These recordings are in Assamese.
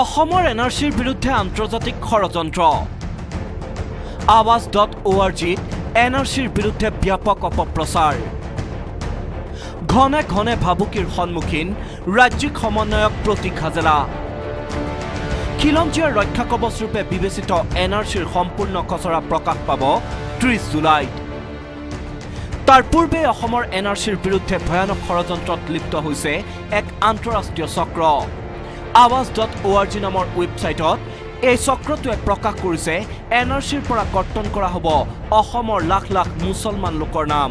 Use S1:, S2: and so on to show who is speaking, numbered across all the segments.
S1: অসমৰ এনআৰচিৰ বিৰুদ্ধে আন্তৰ্জাতিক ষড়যন্ত্ৰ আৱাজ.org এনআৰচিৰ বিৰুদ্ধে ব্যাপক অপপ্ৰচাৰ ঘনে ঘনে ভাবুকিৰ সন্মুখীন ৰাজ্যিক সমন্বয়ক প্ৰতীক হাজেলা খিলঞ্জীয়াৰ ৰক্ষা কবচৰূপে বিবেচিত এনআৰচিৰ সম্পূৰ্ণ খচৰা প্ৰকাশ পাব 30 জুলাইত তাৰ পূৰ্বে অসমৰ এনআৰচিৰ বিৰুদ্ধে ভয়ানক ষড়যন্ত্ৰত লিপ্ত হৈছে এক আন্তঃৰাষ্ট্ৰীয় চক্ৰ আৱাজ.org নামৰ ৱেবছাইটত এই চক্ৰটোৱে প্ৰকাশ কৰিছে এনআৰচিৰ পৰা কৰ্তন কৰা হ'ব অসমৰ লাখ লাখ মুছলমান লোকৰ নাম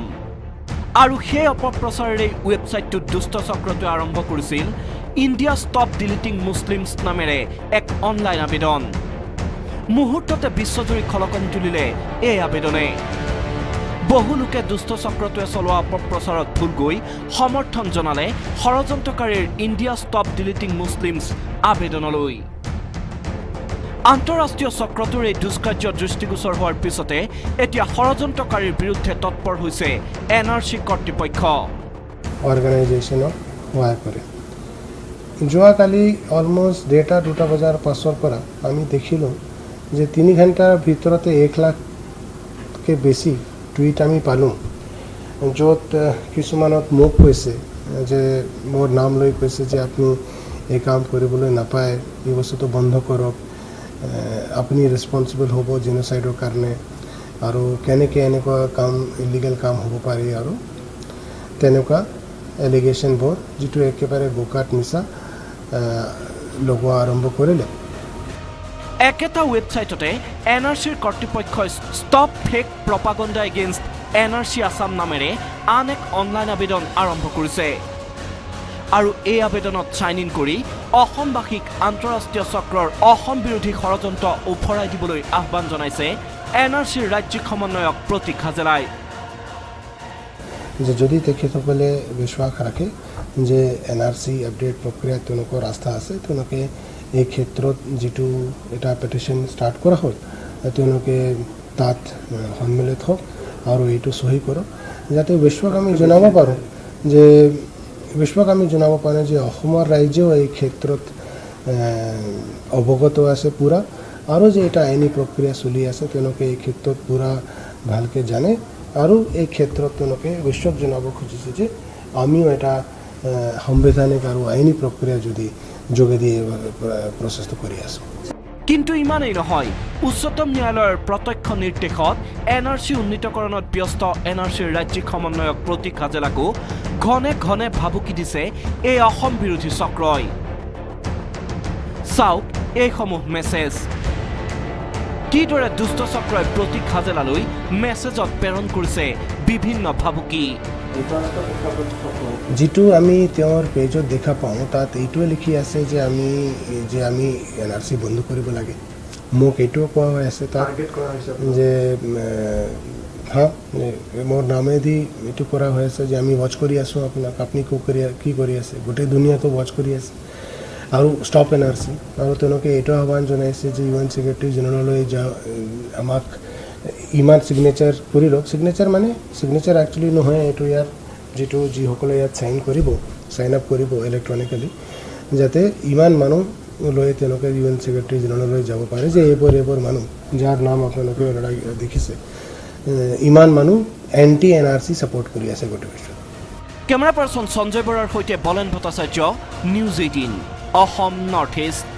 S1: আৰু সেই অপপ্ৰচাৰেৰে ৱেবছাইটটোত দুষ্ট চক্ৰটোৱে আৰম্ভ কৰিছিল ইণ্ডিয়া ষ্টপ ডিলিটিং মুছলিমছ নামেৰে এক অনলাইন আবেদন মুহূৰ্ততে বিশ্বজুৰি খলকনি তুলিলে এই আবেদনে বহু লোকে দুষ্ট চক্ৰটোৱে চলোৱা অপপ্ৰচাৰত ভুল গৈ সমৰ্থন জনালে ষড়যন্ত্ৰকাৰীৰ ইণ্ডিয়া ষ্টপ ডিলিটিং মুছলিমছ আবেদনলৈ আন্তঃৰাষ্ট্ৰীয় চক্ৰটোৰ এই দুষ্কাৰ্য দৃষ্টিগোচৰ হোৱাৰ পিছতে এতিয়া ষড়যন্ত্ৰকাৰীৰ বিৰুদ্ধে তৎপৰ হৈছে এনআৰচি কৰ্তৃপক্ষ
S2: অৰ্গেনাইজেশ্যনক সহায় কৰে যোৱাকালি অলমোষ্ট 2:30 বজাৰ পাছৰ পৰা আমি দেখিলোঁ যে 3 ঘণ্টাৰ ভিতৰতে 1 লাখকে বেছি টুইট আমি পালোঁ য'ত কিছুমানত মোক কৈছে যে মোৰ নাম লৈ কৈছে যে আপুনি এই কাম কৰিবলৈ নাপায় এই বস্তুটো বন্ধ কৰক আপুনি ৰেছপন্সিবল হ'ব জেনোচাইডৰ কাৰণে আৰু কেনেকৈ এনেকুৱা কাম ইলিগেল কাম হ'ব পাৰি আৰু তেনেকুৱা এলিগেশ্যনবোৰ যিটো একেবাৰে বোকাত মিছা লগোৱা আৰম্ভ কৰিলে
S1: একেটা ৱেবছাইটতে এনআৰচিৰ কৰ্তৃপক্ষই stop fake propaganda against NRC Assam নামেৰে আন এক অনলাইন আবেদন আৰম্ভ কৰিছে আৰু এই আবেদনত চাইন ইন কৰি অসমবাসীক আন্তঃৰাষ্ট্ৰীয় চক্ৰৰ অসম বিৰোধী ষড়যন্ত্ৰ উফৰাই দিবলৈ আহ্বান জনাইছে এনআৰচিৰ ৰাজ্যিক সমন্বয়ক প্ৰতীক হাজেলাই
S2: যে যদি তেখেতসকলে বিশ্বাস ৰাখে যে এনআৰচি আপডেট প্ৰক্ৰিয়াত তেওঁলোকৰ আস্থা আছে তেওঁলোকে এই ক্ষেত্ৰত যিটো এটা পেটিশ্যন ষ্টাৰ্ট কৰা হ'ল তেওঁলোকে তাত সন্মিলিত হওক আৰু এইটো চহী কৰক যাতে বিশ্বক আমি জনাব পাৰোঁ যে অসমৰ ৰাজ্যও এই ক্ষেত্ৰত অৱগত আছে পূৰা আৰু যে এটা আইনী প্ৰক্ৰিয়া চলি আছে তেওঁলোকে এই ক্ষেত্ৰত পূৰা ভালকৈ জানে আৰু এই ক্ষেত্ৰত তেওঁলোকে বিশ্বক জনাব খুজিছে যে আমিও এটা সাংবিধানিক আৰু আইনী প্ৰক্ৰিয়া যদি যোগেদি প্ৰচেষ্টা কৰি আছোঁ
S1: কিন্তু ইমানেই নহয় উচ্চতম ন্যায়ালয়ৰ প্ৰত্যক্ষ নিৰ্দেশত এনআৰচি উন্নীতকৰণত ব্যস্ত এনআৰচিৰ ৰাজ্যিক সমন্বয়ক প্ৰতীক হাজেলাকো ঘনে ঘনে ভাবুকি দিছে এই অসম বিৰোধী চক্ৰই চাওক এইসমূহ মেছেজ কিদৰে দুষ্ট চক্ৰই প্ৰতীক হাজেলালৈ মেছেজত প্ৰেৰণ কৰিছে বিভিন্ন ভাবুকি
S2: যিটো আমি তেওঁৰ পেজত দেখা পাওঁ তাত এইটোৱে লিখি আছে যে আমি এনআৰচি বন্ধ কৰিব লাগে মোক এইটোও কোৱা হৈ আছে তাত যে মোৰ নামেদি এইটো কৰা হৈ আছে যে আমি ৱাচ কৰি আছোঁ আপোনাক আপুনি কি কৰি আছে গোটেই দুনিয়াটো ৱাচ কৰি আছে আৰু ষ্টপ এনআৰচি আৰু তেওঁলোকে এইটো আহ্বান জনাইছে যে UN ছেক্ৰেটাৰী জেনেৰেললৈ আমাক ইমান ছিগনেচাৰ কৰি লওক ছিগনেচাৰ একচুৱেলি নহয় এইটো ইয়াৰ যিটো যিসকলে ইয়াত চাইন আপ কৰিব ইলেক্ট্ৰনিকেলি যাতে ইমান মানুহ লৈ তেওঁলোকে UN ছেক্ৰেটাৰী জেনেৰেললৈ যাব পাৰে যে এইবোৰ মানুহ যাৰ নাম আপোনালোকে দেখিছে ইমান মানুহ এণ্টি এনআৰচি ছাপোৰ্ট কৰি আছে গোটেই বিশ্বত
S1: কেমেৰা পাৰ্চন সঞ্জয় বৰাৰ সৈতে বলেন Bhattacharya news 18 Assam north east